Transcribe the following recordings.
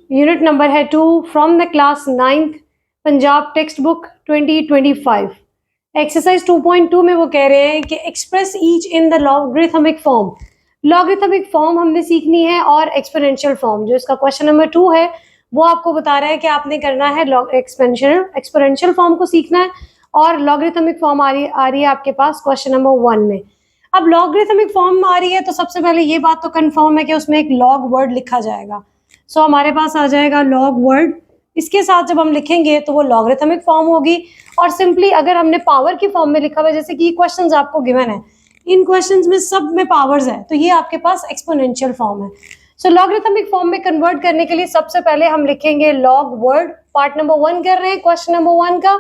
Unit number है 2 from the class 9th Punjab text book 2025। Exercise 2.2 में वो कह रहे हैं कि express each in the logarithmic form. Logarithmic form हमने सीखनी है और एक्सपोनेंशियल फॉर्म, जो इसका क्वेश्चन नंबर 2 है वो आपको बता रहा है कि आपने करना है एक्सपोनेंशियल फॉर्म को सीखना है और लॉगरिथमिक फॉर्म आ रही है आपके पास क्वेश्चन नंबर 1 में। अब लॉगरिथमिक फॉर्म आ रही है तो सबसे पहले ये बात तो कंफर्म है कि उसमें एक लॉग वर्ड लिखा जाएगा। सो हमारे पास आ जाएगा लॉग वर्ड। इसके साथ जब हम लिखेंगे तो वो लॉगरिथमिक फॉर्म होगी। और सिंपली अगर हमने पावर की फॉर्म में लिखा हुआ है, जैसे कि क्वेश्चंस आपको गिवन है, इन क्वेश्चंस में सब में पावर्स है, तो ये आपके पास एक्सपोनेंशियल फॉर्म है। सो लॉगरिथमिक फॉर्म में कन्वर्ट करने के लिए सबसे पहले हम लिखेंगे लॉग वर्ड। पार्ट नंबर 1 कर रहे हैं क्वेश्चन नंबर 1 का।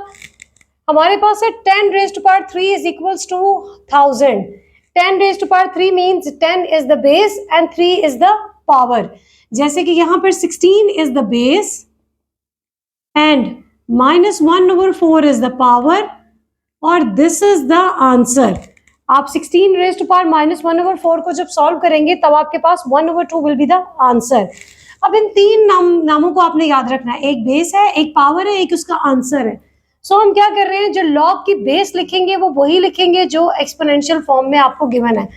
हमारे पास है 10 raised to power 3 is equals to 1000। 10 raised to power 3 means 10 is the base and 3 is the power। जैसे कि यहाँ पर 16 is the base and -1/4 is the power और this is the answer। आप 16 raised to power -1/4 को जब solve करेंगे तब आपके पास 1/2 will be the answer। अब इन तीन नामों को आपने याद रखना है, एक बेस है, एक पावर है, एक उसका आंसर है। सो हम क्या कर रहे हैं, जो लॉग की बेस लिखेंगे वो वही लिखेंगे जो एक्सपोनेंशियल फॉर्म में आपको गिवन है।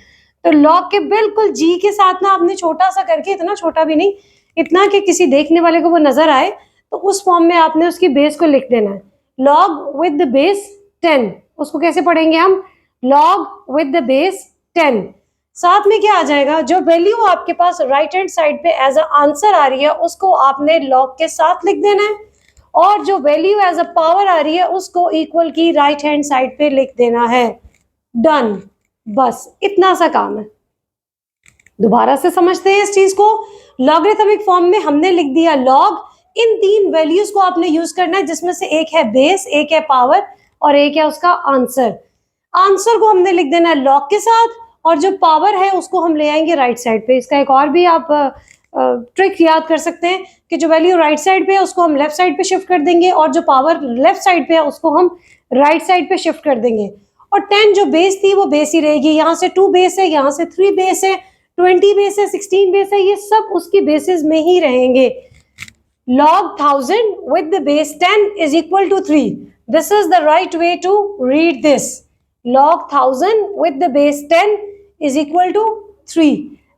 तो लॉग के बिल्कुल जी के साथ ना आपने छोटा सा करके, इतना छोटा भी नहीं, इतना कि किसी देखने वाले को वो नजर आए, तो उस फॉर्म में आपने उसकी बेस को लिख देना है। लॉग विद द बेस 10, उसको कैसे पढ़ेंगे हम, लॉग विद द बेस 10। साथ में क्या आ जाएगा, जो वैल्यू आपके पास राइट हैंड साइड पे एज अ आंसर आ रही है उसको आपने लॉग के साथ लिख देना है और जो वैल्यू एज अ पावर आ रही है उसको इक्वल की राइट हैंड साइड पे लिख देना है। डन, बस इतना सा काम है। दोबारा से समझते हैं इस चीज को। लॉगरिथमिक फॉर्म में हमने लिख दिया लॉग, इन तीन वैल्यूज को आपने यूज करना है जिसमें से एक है बेस, एक है पावर और एक है उसका आंसर। आंसर को हमने लिख देना है लॉग के साथ और जो पावर है उसको हम ले आएंगे राइट साइड पे। इसका एक और भी आप ट्रिक याद कर सकते हैं कि जो वैल्यू राइट साइड पे है उसको हम लेफ्ट साइड पे शिफ्ट कर देंगे और जो पावर लेफ्ट साइड पे है उसको हम राइट साइड पे शिफ्ट कर देंगे। और 10 जो बेस थी वो बेस ही रहेगी, यहाँ से 2 बेस है, यहाँ से 3 बेस है, 20 बेस है, 16 बेस है, ये सब उसकी बेसिस में ही रहेंगे। log 1000 with the base 10 is equal to 3। this is the right way to read this। log 1000 with the base 10 is equal to 3।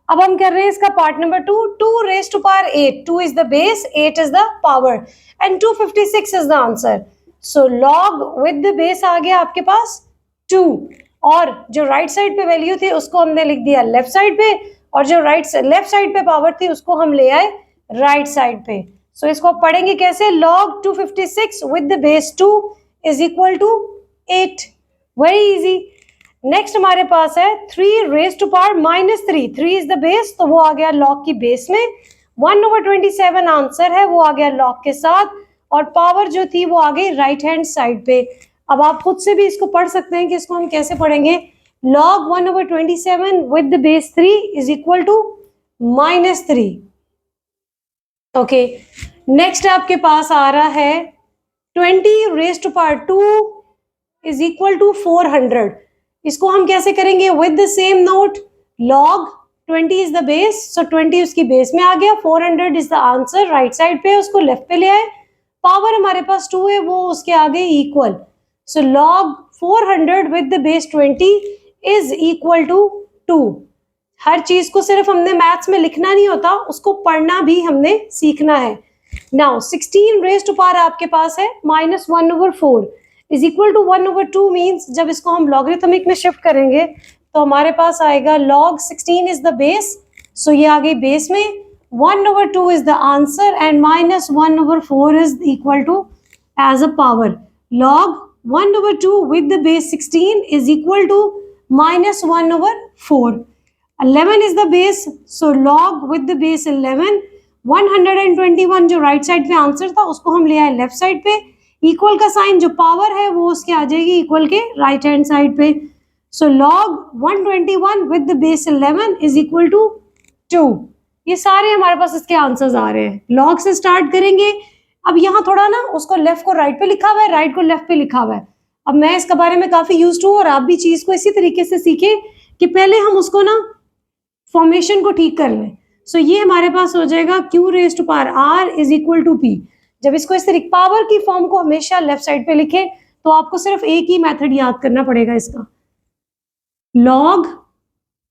अब हम कर रहे हैं इसका part number 2। 2 raised to power 8, 2 is the base, 8 is the power and 256 is the answer। so log with the base आ गया आपके पास 2 और जो राइट साइड पे वैल्यू थी उसको हमने लिख दिया लेफ्ट साइड पे और जो लेफ्ट साइड पे पावर थी उसको हम ले आए राइट साइड पे। सो इसको पढ़ेंगे कैसे, log 256 with the base 2 is equal to 8। Very easy. Next हमारे पास है 3 raised to power -3, 3 is the base तो वो आ गया log की बेस में, 1/27 आंसर है वो आ गया log के साथ और पावर जो थी वो आ गई राइट हैंड साइड पे। अब आप खुद से भी इसको पढ़ सकते हैं कि इसको हम कैसे पढ़ेंगे, log 1/27 with the base 3 is equal to -3। Okay, next आपके पास आ रहा है 20 raised to power 2 is equal to 400। इसको हम कैसे करेंगे, with the same note, log 20 is the base, so 20 उसकी बेस में आ गया, 400 is the answer, right side पे उसको लेफ्ट पे ले आए, पावर हमारे पास 2 है वो उसके आगे equal, so log 400 with the base 20 is equal to 2। हर चीज को सिर्फ हमने मैथ्स में लिखना नहीं होता, उसको पढ़ना भी हमने सीखना है। नाउ 16 raised to power आपके पास है -1/4 is equal to 1/2 मीन्स जब इसको हम लॉगरिथमिक में शिफ्ट करेंगे तो हमारे पास आएगा log 16 is the base, सो ये आ गई बेस में, 1/2 is the answer and -1/4 is equal to as a power। log 1/2 with the base 16 is equal to -1/4। 11 is the base, so log with the base 11, 121 जो right side पे answer था उसको हम ले आए लेफ्ट साइड पे, equal का sign जो पावर है वो उसके आ जाएगी इक्वल के राइट हैंड साइड पे। सो log 121 with the base 11 is equal to 2। ये सारे हमारे पास इसके आंसर्स आ रहे हैं। लॉग से स्टार्ट करेंगे। अब यहाँ थोड़ा ना उसको लेफ्ट को राइट पे लिखा हुआ है, राइट को लेफ्ट पे लिखा हुआ है। अब मैं इसके बारे में काफी यूज्ड हूँ और आप भी चीज को इसी तरीके से सीखें कि पहले हम उसको ना फॉर्मेशन को ठीक कर लें। सो ये हमारे पास हो जाएगा q raise to power r is equal to p। जब इसको इस तरीके पावर की फॉर्म को हमेशा लेफ्ट साइड पे लिखे तो आपको सिर्फ एक ही मेथड याद करना पड़ेगा इसका। लॉग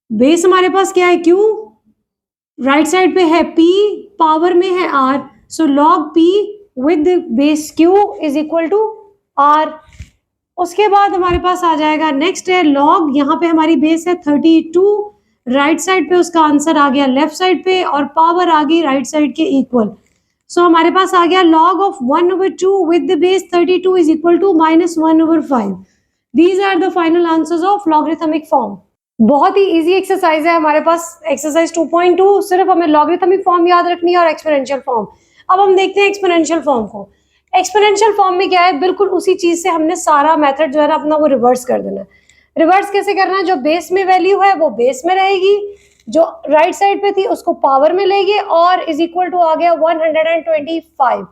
बेस हमारे पास क्या है q, राइट साइड पे है p, पावर में है r, so log p with base q is equal to r। उसके बाद हमारे पास आ जाएगा नेक्स्ट है लॉग, यहाँ पे हमारी बेस है 32, राइट साइड पे उसका आंसर आ गया लेफ्ट साइड पे और पावर आ गई राइट साइड के इक्वल। सो हमारे पास आ गया log of 1/2 with the base 32 is equal to -1/5। These are the final answers of logarithmic form. बहुत ही इजी एक्सरसाइज है हमारे पास एक्सरसाइज 2.2, सिर्फ हमें लॉगरिथमिक फॉर्म याद रखनी है और एक्सपोनेंशियल फॉर्म। अब हम देखते हैं एक्सपोनेंशियल फॉर्म को। एक्सपोनेंशियल फॉर्म में क्या है, बिल्कुल उसी चीज से हमने सारा मेथड जो है ना अपना वो रिवर्स कर देना है। रिवर्स कैसे करना है, जो बेस में वैल्यू है वो बेस में रहेगी, जो राइट साइड पे थी उसको पावर में लेंगे और इज इक्वल टू आ गया 125।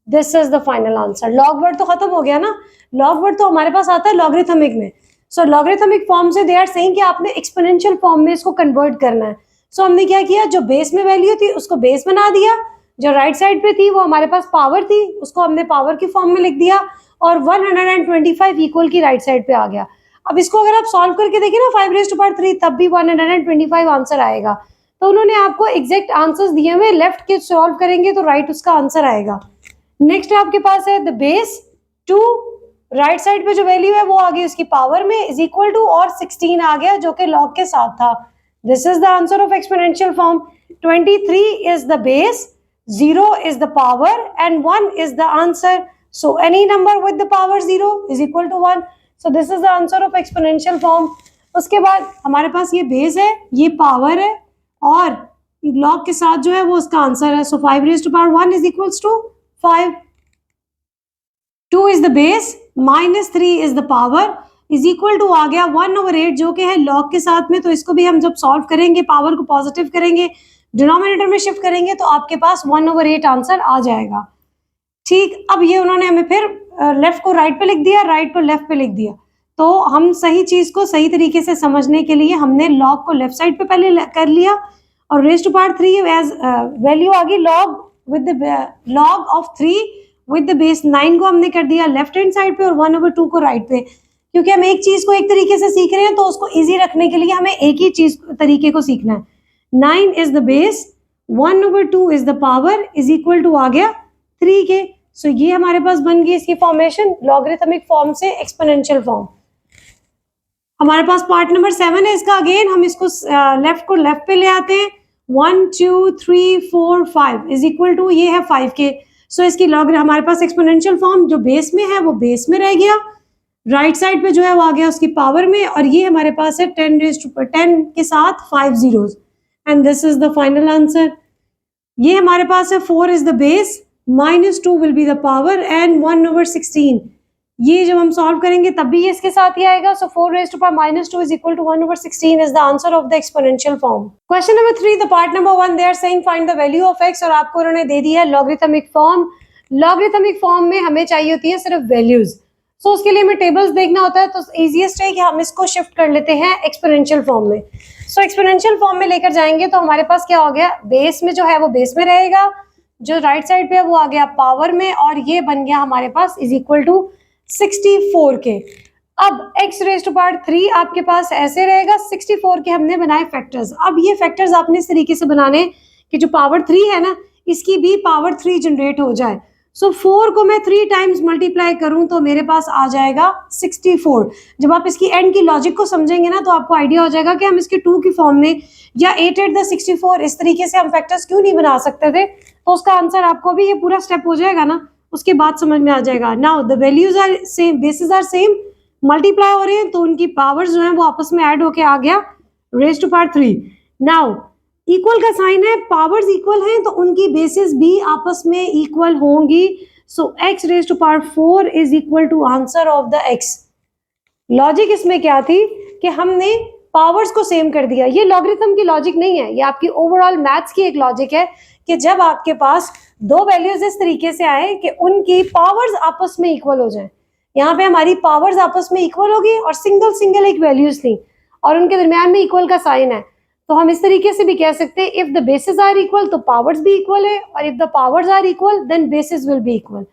This is the final answer. Log word तो खत्म हो गया ना, लॉग वर्ड तो हमारे पास आता है लॉगरिथमिक में। सो लॉगरिथमिक फॉर्म से दे आर सेइंग कि आपने एक्सपोनेंशियल फॉर्म में इसको कन्वर्ट करना है। सो हमने क्या किया, जो बेस में वैल्यू थी उसको बेस बना दिया, जो राइट साइड पे थी वो हमारे पास पावर थी उसको हमने पावर की फॉर्म में लिख दिया और 125 इक्वल की राइट साइड पे आ गया। अब इसको अगर आप सॉल्व करके देखिए ना 5⁻³ तब भी 125 आंसर आएगा। तो उन्होंने आपको एग्जैक्ट आंसर्स दिए हुए, लेफ्ट के सॉल्व करेंगे तो राइट उसका आंसर आएगा। नेक्स्ट आपके पास है द बेस 2, राइट साइड पे जो वैल्यू है वो आ गई उसकी पावर में इज इक्वल टू और 16 आ गया जो कि लॉग के साथ था। This is the answer of exponential form. 23 is the base, 0 is the power and 1 is the answer. So any number with the power 0 is equal to 1. So this is the answer of exponential form. उसके बाद हमारे पास ये base है, ये power है और log के साथ जो है वो उसका आंसर है। So 5⁻1 is equals to 5. 2 is the base, -3 is the power is equal to आ गया 1/8 जो कि है लॉग के साथ में। तो इसको भी हम जब सॉल्व करेंगे पावर को पॉजिटिव करेंगे, डिनोमिनेटर में शिफ्ट करेंगे तो आपके पास 1/8 आंसर आ जाएगा। ठीक, अब ये उन्होंने हमें फिर लेफ्ट को राइट पे लिख दिया, राइट को लेफ्ट पे लिख दिया। तो हम सही चीज को सही तरीके से समझने के लिए हमने लॉग को लेफ्ट साइड पे पहले कर लिया और raise to power 3 as value आ गई log with the log of 3 with the base 9 को हमने कर दिया लेफ्ट हैंड साइड पे और 1/2 को राइट पे। क्योंकि हम एक चीज को एक तरीके से सीख रहे हैं तो उसको इजी रखने के लिए हमें एक ही चीज तरीके को सीखना है। 9 is the base, 1/2 is the power is equal to आ गया 3 के। सो ये हमारे पास बन गई इसकी फॉर्मेशन लॉगरिथमिक फॉर्म से एक्सपोनेंशियल फॉर्म। हमारे पास पार्ट नंबर 7 है इसका। अगेन हम इसको लेफ्ट को लेफ्ट पे ले आते हैं। 1 2 3 4 5 इज इक्वल टू ये है 5 के। सो इसकी लॉग हमारे पास एक्सपोनेंशियल फॉर्म जो बेस में है वो बेस में रह गया, राइट साइड पे जो है वो आ गया उसकी पावर में और ये हमारे पास है 10 के साथ 5 zeros and this is the final answer. ये हमारे पास है 4 is the base, -2 will be the power and 1/16। ये जब हम सॉल्व करेंगे तब भी ये इसके साथ ही आएगा। सो 4 raised to power -2 is equal to 1/16 is the answer of the exponential form. Question number 3, the part number 1, they are saying find the value of x और आपको उन्होंने दे दिया है लॉगरिथमिक फॉर्म। लॉगरिथमिक फॉर्म में हमें चाहिए होती है सिर्फ वैल्यूज। सो उसके लिए हमें टेबल्स देखना होता है तो इजीएस्ट है कि हम इसको शिफ्ट कर लेते हैं एक्सपोनेंशियल फॉर्म में। सो एक्सपोनेंशियल फॉर्म में लेकर जाएंगे तो हमारे पास क्या हो गया, बेस में जो है वो बेस में रहेगा, जो राइट साइड पे है वो आ गया पावर में और ये बन गया हमारे पास इज इक्वल टू 64 के। अब x रेज़ टू पावर 3 आपके पास ऐसे रहेगा, 64 के हमने बनाए फैक्टर्स। अब ये फैक्टर्स आपने इस तरीके से बनाने कि जो पावर 3 है ना इसकी भी पावर 3 जनरेट हो जाए। सो 4 को मैं 3 टाइम्स मल्टीप्लाई करूं तो मेरे पास आ जाएगा 64। जब आप इसकी एंड की लॉजिक को समझेंगे ना तो आपको आइडिया हो जाएगा कि हम इसके 2 की फॉर्म में या 8 8 64 इस तरीके से हम फैक्टर्स क्यों नहीं बना सकते थे। तो उसका आंसर आपको भी ये पूरा स्टेप हो जाएगा ना, उसके बाद समझ में आ जाएगा। Now the values are same, basis are same, multiply हो रहे हैं तो उनकी पावर्स जो है वो आपस में ऐड होके आ गया raise to power 3। Now equal का साइन है, पावर्स इक्वल हैं तो उनकी बेसिस भी आपस में इक्वल होंगी। So x raise to power 4 is equal to answer of the x। Logic इसमें क्या थी कि हमने पावर्स को सेम कर दिया। ये लॉगरिथम की लॉजिक नहीं है, ये आपकी ओवरऑल मैथ्स की एक लॉजिक है कि जब आपके पास दो वैल्यूज इस तरीके से आए कि उनकी पावर्स आपस में इक्वल हो जाए। यहाँ पे हमारी पावर्स आपस में इक्वल होगी और सिंगल एक वैल्यूज थी और उनके दरमियान में इक्वल का साइन है। तो हम इस तरीके से भी कह सकते हैं, if the basis are equal तो पावर्स भी इक्वल है, और if the powers are equal then basis will be equal.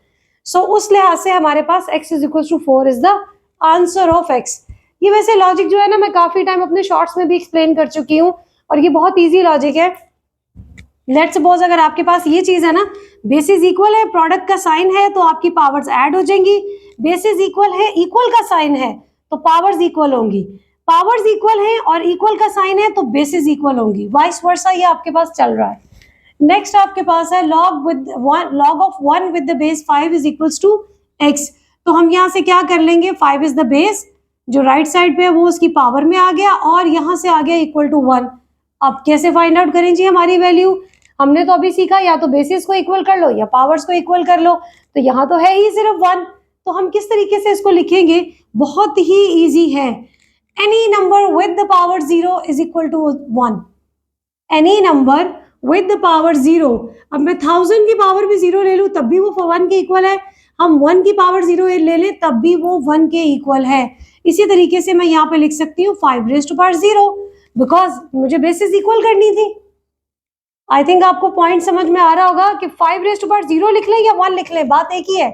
So उस लिहाज से हमारे पास x is equal to 4 is the answer of x। ये वैसे लॉजिक जो है ना, मैं काफी टाइम अपने शॉर्ट्स में भी एक्सप्लेन कर चुकी हूँ, और ये बहुत ईजी लॉजिक है। लेट्स सपोज अगर आपके पास ये चीज है ना, बेसिस इक्वल है, प्रोडक्ट का साइन है, तो आपकी पावर्स ऐड हो जाएंगी। बेसिस इक्वल है, इक्वल का साइन है, तो पावर्स इक्वल होंगी। पावर्स इक्वल है और इक्वल का साइन है, तो बेसिस इक्वल होंगी। वाइस वर्सा ये आपके पास चल रहा है। नेक्स्ट आपके पास है log of 1 with the base 5 is equals to x। तो हम यहाँ से क्या कर लेंगे, 5 इज द बेस, जो राइट साइड पे है वो उसकी पावर में आ गया, और यहाँ से आ गया इक्वल टू 1। अब कैसे फाइंड आउट करें जी हमारी वैल्यू? हमने तो अभी सीखा, या तो बेसिस को इक्वल कर लो या पावर्स को इक्वल कर लो। तो यहाँ तो है ही सिर्फ 1, तो हम किस तरीके से इसको लिखेंगे? बहुत ही इजी है। Any number with the power 0 is equal to 1। Any number with the power 0। अब मैं 1000 की पावर भी 0 ले लूं तब भी वो 1 के इक्वल है, हम 1 की पावर 0 ले लें तब भी वो 1 के इक्वल है। इसी तरीके से मैं यहाँ पे लिख सकती हूँ 5 रेज़ टू पावर 0, बिकॉज मुझे बेसिस इक्वल करनी थी। आई थिंक आपको पॉइंट समझ में आ रहा होगा कि 5 रेज़ टू पावर 0 लिख लें या 1 लिख लें, बात एक ही है।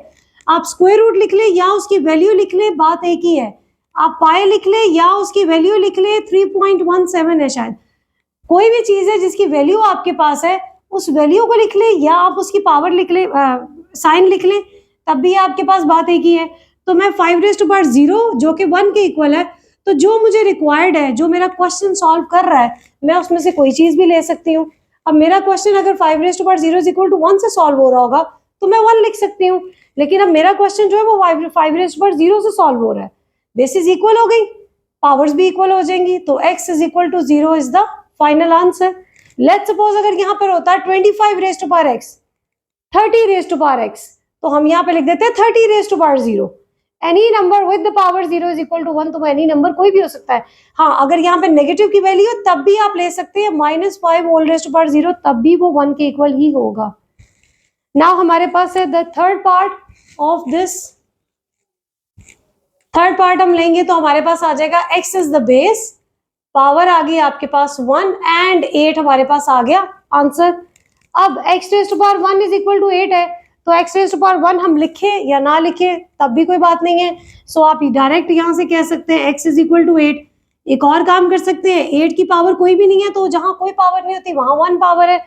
आप स्क्वायर रूट लिख लें या उसकी वैल्यू लिख लें, बात एक ही है। आप पाई लिख लें या उसकी वैल्यू लिख लें, 3.17 है शायद। कोई भी चीज है जिसकी वैल्यू आपके पास है, उस वैल्यू को लिख लें या आप उसकी पावर लिख लें, साइन लिख लें, तब भी आपके पास बात एक ही है। तो मैं 5 रेज़ टू पावर 0 जो कि 1 के इक्वल है, तो जो मुझे रिक्वायर्ड है, जो मेरा क्वेश्चन सॉल्व कर रहा है, मैं उसमें से कोई चीज भी ले सकती हूँ। अब मेरा क्वेश्चन अगर 5 raise to power 0 is equal to 1 से सॉल्व हो रहा होगा तो मैं 1 लिख सकती हूँ, लेकिन अब मेरा क्वेश्चन जो है वो 5 रेज़ टू पावर 0 से सॉल्व हो रहा है। बेसिस इक्वल हो गई, पावर्स भी इक्वल हो जाएंगी, तो x is equal to 0 is the final answer. Let's suppose अगर यहाँ पर होता है 25 raise to power x, 30 raise to power x, तो हम यहाँ पे लिख देते हैं 30 raise to power 0। Any number with the power 0 is equal to 1, तो एनी नंबर कोई भी हो सकता है। हाँ, अगर यहाँ पे नेगेटिव की वैल्यू है तब भी आप ले सकते हैं -5 होल रेज़ टू पावर 0, तब भी वो 1 के इक्वल ही होगा। नाउ हमारे पास है the third part of this. Third part हम लेंगे तो हमारे पास आ जाएगा x is the base, power आ गई आपके पास 1 एंड 8 हमारे पास आ गया आंसर। अब x raise to power 1 is equal to 8 है, तो x रेज़ टू पावर 1 हम लिखे या ना लिखे तब भी कोई बात नहीं है। सो आप डायरेक्ट यहाँ से कह सकते हैं x इज इक्वल टू 8। एक और काम कर सकते हैं, 8 की पावर कोई भी नहीं है, तो जहां कोई पावर नहीं होती वहां 1 पावर है।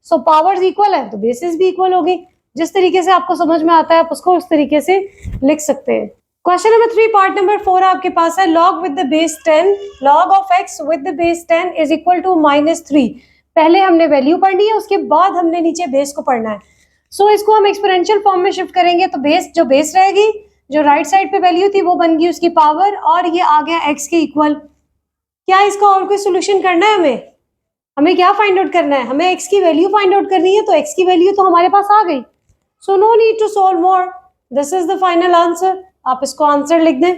सो पावर्स इक्वल है तो बेसिस भी इक्वल होगी। जिस तरीके से आपको समझ में आता है आप उसको उस तरीके से लिख सकते हैं। क्वेश्चन नंबर 3 पार्ट नंबर 4 आपके पास है log with the base 10, log of x with the base 10 is equal to -3। पहले हमने वैल्यू पढ़नी है, उसके बाद हमने नीचे बेस को पढ़ना है। सो इसको हम एक्सपोनेंशियल फॉर्म में शिफ्ट करेंगे, तो बेस रहेगी, जो राइट साइड पे वैल्यू थी वो बन गई उसकी पावर, और ये आ गया x के इक्वल। क्या इसका और कोई सोल्यूशन करना है? हमें क्या फाइंड आउट करना है? हमें x की वैल्यू फाइंड आउट करनी है, तो x की वैल्यू तो हमारे पास आ गई। So no need to solve more, this is the final answer. आप इसको आंसर लिख दें,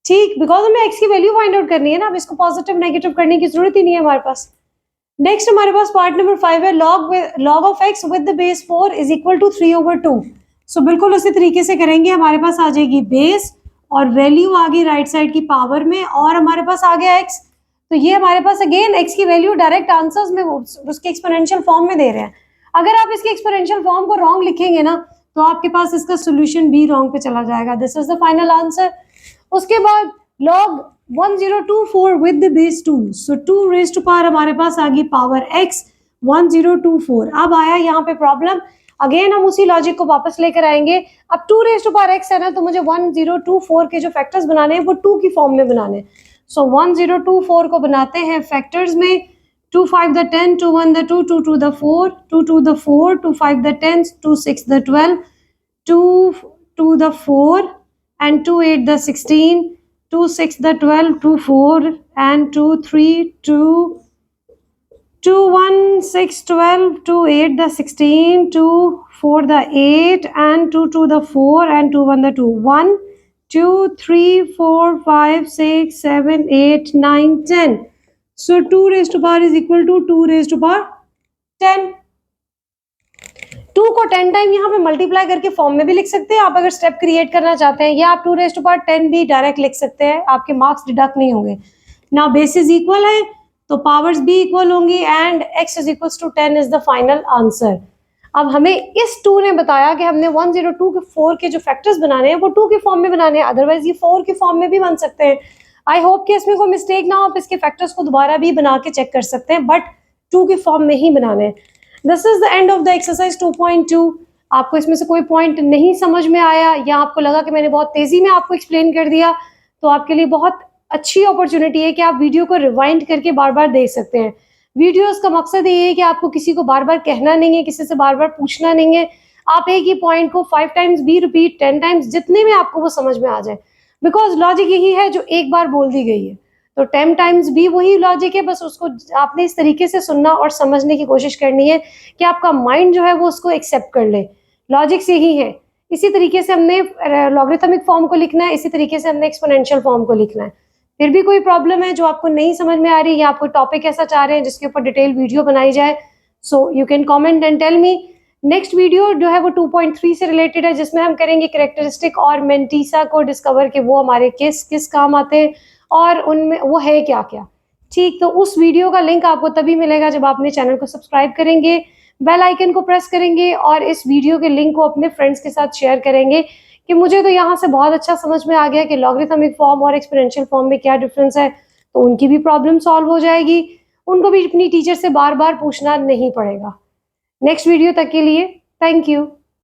ठीक, बिकॉज हमें x की वैल्यू फाइंड आउट करनी है ना। अब इसको पॉजिटिव नेगेटिव करने की जरूरत ही नहीं है हमारे पास। नेक्स्ट हमारे पास पार्ट नंबर 5 है log of x with the base 4 is equal to 3/2। So बिल्कुल उसी तरीके से करेंगे। हमारे पास आ जाएगी बेस और वैल्यू आ गई राइट साइड की पावर में, और हमारे पास आ गया x। तो ये हमारे पास अगेन x की वैल्यू डायरेक्ट आंसर्स में उसके एक्सपोनेंशियल फॉर्म में दे रहे हैं। अगर आप इसके एक्सपोनेंशियल फॉर्म को रॉन्ग लिखेंगे ना, तो आपके पास इसका सोल्यूशन भी रॉन्ग पे चला जाएगा। This is the final answer. उसके बाद log 1024 with the base 2, so 2 raise to power हमारे पास आ गई पावर x 1024। अब आया यहाँ पे प्रॉब्लम, अगेन हम उसी लॉजिक को वापस लेकर आएंगे। अब 2 रेज़ टू पावर x है ना, तो मुझे 1024 के जो फैक्टर्स बनाने हैं वो 2 की फॉर्म में बनाने हैं। सो 1024 को बनाते हैं फैक्टर्स में, 2 5 the 10, 2 1 the 2, 2 2 the 4, 2 2 the 4, 2 5 the 10, 2 6 the 12, 2 2 the 4 and 2 8 the 16, 2 6 the 12, 2 4 and 2 3, 2 2 1 6 12, 2 8 the 16, 2 4 the 8 and 2 2 the 4 and 2 1 the 2, 1 2 3 4 5 6 7 8 9 10। So 2 raised to power is equal to 2 raised to power 10। 2 को 10 टाइम यहाँ पे मल्टीप्लाई करके फॉर्म में भी लिख सकते हैं आप, अगर स्टेप क्रिएट करना चाहते हैं, या आप 2 रेज़ टू पावर 10 भी डायरेक्ट लिख सकते हैं, आपके मार्क्स डिडक्ट नहीं होंगे ना। बेसिस इक्वल है तो पावर्स भी इक्वल होंगी and x is equals to 10 is the final answer. अब हमें इस 2 ने बताया कि हमने 102 के 4 के जो फैक्टर्स बनाने हैं वो 2 के फॉर्म में बनाने हैं, अदरवाइज ये 4 के फॉर्म में भी बन सकते हैं। आई होप कि इसमें कोई मिस्टेक ना हो, आप इसके फैक्टर्स को दोबारा भी बना के चेक कर सकते हैं, बट 2 के फॉर्म में ही बनाने हैं। This is the end of the exercise 2.2। आपको इसमें से कोई पॉइंट नहीं समझ में आया या आपको लगा कि मैंने बहुत तेजी में आपको एक्सप्लेन कर दिया, तो आपके लिए बहुत अच्छी अपॉर्चुनिटी है कि आप वीडियो को रिवाइंड करके बार बार देख सकते हैं। वीडियोस का मकसद ये है कि आपको किसी को बार बार कहना नहीं है, किसी से बार बार पूछना नहीं है। आप एक ही पॉइंट को 5 टाइम्स भी रिपीट, 10 टाइम्स, जितने में आपको वो समझ में आ जाए, बिकॉज लॉजिक यही है जो एक बार बोल दी गई है, तो 10 टाइम्स भी वही लॉजिक है, बस उसको आपने इस तरीके से सुनना और समझने की कोशिश करनी है कि आपका माइंड जो है वो उसको एक्सेप्ट कर ले। लॉजिक्स यही है। इसी तरीके से हमने लॉगरिथमिक फॉर्म को लिखना है, इसी तरीके से हमने एक्सपोनेंशियल फॉर्म को लिखना है। फिर भी कोई प्रॉब्लम है जो आपको नहीं समझ में आ रही या आप कोई टॉपिक ऐसा चाह रहे हैं जिसके ऊपर डिटेल वीडियो बनाई जाए, so you can comment and tell me. Next video जो है वो 2.3 से रिलेटेड है, जिसमें हम करेंगे कैरेक्टरिस्टिक और मेंटीसा को डिस्कवर कि वो हमारे किस किस काम आते हैं और उनमें वो है क्या क्या। ठीक, तो उस वीडियो का लिंक आपको तभी मिलेगा जब आप अपने चैनल को सब्सक्राइब करेंगे, बेल आइकन को प्रेस करेंगे और इस वीडियो के लिंक को अपने फ्रेंड्स के साथ शेयर करेंगे कि मुझे तो यहाँ से बहुत अच्छा समझ में आ गया कि लॉगरिथमिक फॉर्म और एक्सपोनेंशियल फॉर्म में क्या डिफरेंस है, तो उनकी भी प्रॉब्लम सॉल्व हो जाएगी, उनको भी अपनी टीचर से बार बार पूछना नहीं पड़ेगा। नेक्स्ट वीडियो तक के लिए थैंक यू।